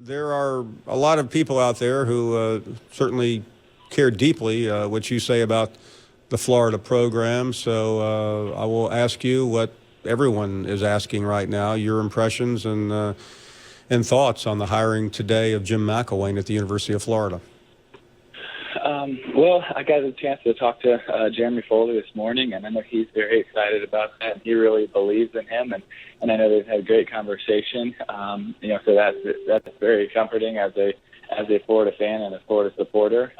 There are a lot of people out there who certainly care deeply what you say about the Florida program. So I will ask you what everyone is asking right now, your impressions and thoughts on the hiring today of Jim McElwain at the University of Florida. Well, I got a chance to talk to Jeremy Foley this morning, and I know he's very excited about that. And he really believes in him, and I know they've had a great conversation. So that's very comforting as a Florida fan and a Florida supporter.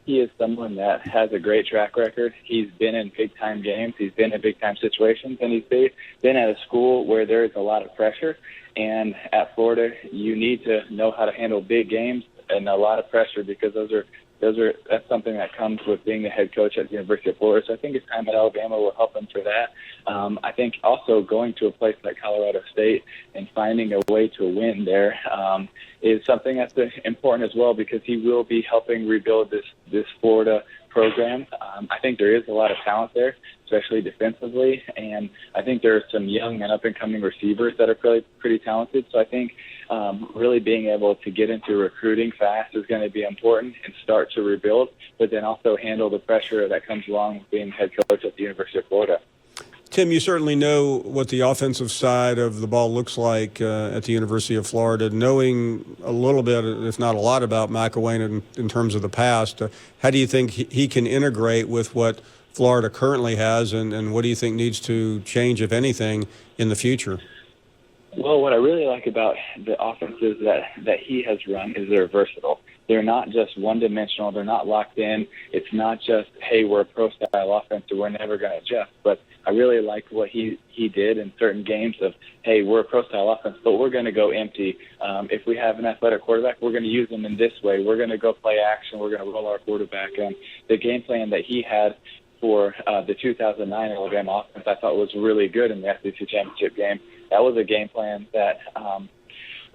He is someone that has a great track record. He's been in big-time games. He's been in big-time situations, and he's been at a school where there is a lot of pressure. And at Florida, you need to know how to handle big games and a lot of pressure, because that's something that comes with being the head coach at the University of Florida. So I think his time at Alabama will help him for that. I think also going to a place like Colorado State and finding a way to win there is something that's important as well, because he will be helping rebuild this Florida program. I think there is a lot of talent there, especially defensively, and I think there are some young and up-and-coming receivers that are pretty talented. So I think really being able to get into recruiting fast is going to be important and start to rebuild, but then also handle the pressure that comes along with being head coach at the University of Florida. Tim, you certainly know what the offensive side of the ball looks like at the University of Florida. Knowing a little bit, if not a lot, about McElwain in terms of the past, how do you think he can integrate with what Florida currently has, and what do you think needs to change, if anything, in the future? Well, what I really like about the offenses that he has run is they're versatile. They're not just one-dimensional. They're not locked in. It's not just, hey, we're a pro-style offense, so we're never going to adjust. But I really like what he did in certain games of, hey, we're a pro-style offense, but we're going to go empty. If we have an athletic quarterback, we're going to use them in this way. We're going to go play action. We're going to roll our quarterback. And the game plan that he had for the 2009 Alabama offense, I thought was really good in the SEC championship game. That was a game plan that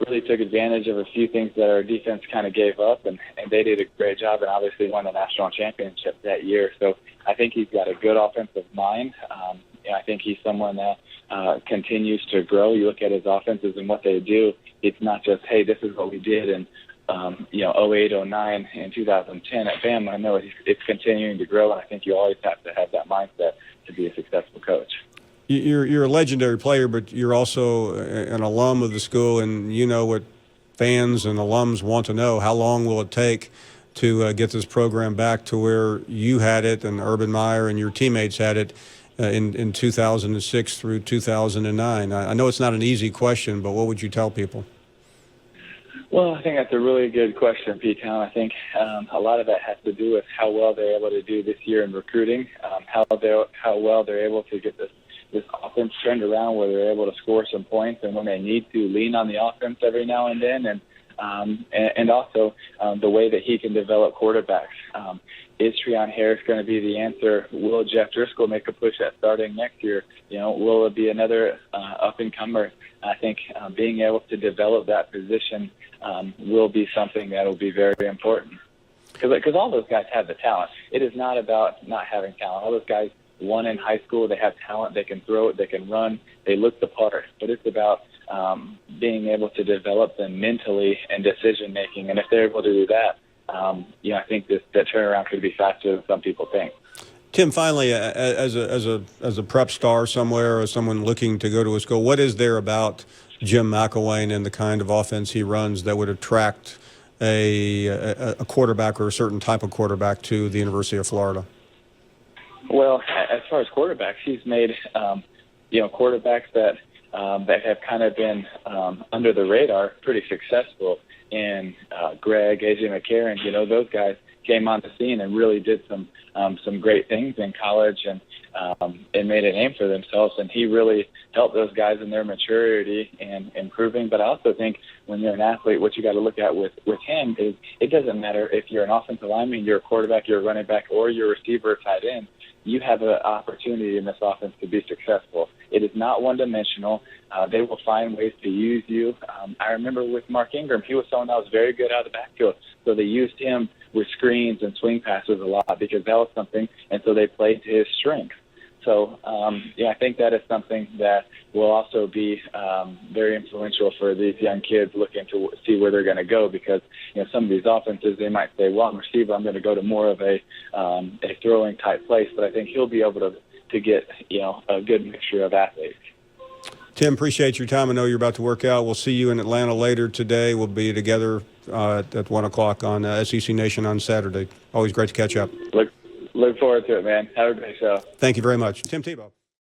really took advantage of a few things that our defense kind of gave up, and they did a great job and obviously won the national championship that year. So I think he's got a good offensive mind. I think he's someone that continues to grow. You look at his offenses and what they do, it's not just, hey, this is what we did in 08, 09, and 2010 at Bama. I know it's continuing to grow, and I think you always have to have that mindset to be a successful coach. You're a legendary player, but you're also an alum of the school, and you know what fans and alums want to know. How long will it take to get this program back to where you had it and Urban Meyer and your teammates had it in 2006 through 2009? I know it's not an easy question, but what would you tell people? Well, I think that's a really good question, P-Town. I think a lot of that has to do with how well they're able to do this year in recruiting, how well they're able to get this offense turned around, where they're able to score some points, and when they need to lean on the offense every now and then, and also the way that he can develop quarterbacks. Is Treon Harris going to be the answer? Will Jeff Driscoll make a push at starting next year? Will it be another up-and-comer? I think being able to develop that position will be something that will be very important. Because all those guys have the talent. It is not about not having talent. All those guys won in high school. They have talent. They can throw it. They can run. They look the part. But it's about being able to develop them mentally and decision-making. And if they're able to do that, I think that turnaround could be faster than some people think. Tim, finally, as a prep star somewhere or someone looking to go to a school, what is there about Jim McElwain and the kind of offense he runs that would attract a quarterback or a certain type of quarterback to the University of Florida? Well, as far as quarterbacks, he's made quarterbacks that have kind of been under the radar pretty successful. And Greg, AJ McCarron, those guys came on the scene and really did some great things in college and made a name for themselves. And he really helped those guys in their maturity and improving. But I also think when you're an athlete, what you got to look at with him is it doesn't matter if you're an offensive lineman, you're a quarterback, you're a running back, or you're a receiver or tight end. You have an opportunity in this offense to be successful. It is not one-dimensional. They will find ways to use you. I remember with Mark Ingram, he was someone that was very good out of the backfield, so they used him with screens and swing passes a lot because that was something, and so they played to his strengths. So, I think that is something that will also be very influential for these young kids looking to see where they're going to go, because, some of these offenses, they might say, well, I'm a receiver, I'm going to go to more of a throwing type place. But I think he'll be able to get, a good mixture of athletes. Tim, appreciate your time. I know you're about to work out. We'll see you in Atlanta later today. We'll be together at 1 o'clock on SEC Nation on Saturday. Always great to catch up. Look forward to it, man. Have a great show. Thank you very much. Tim Tebow.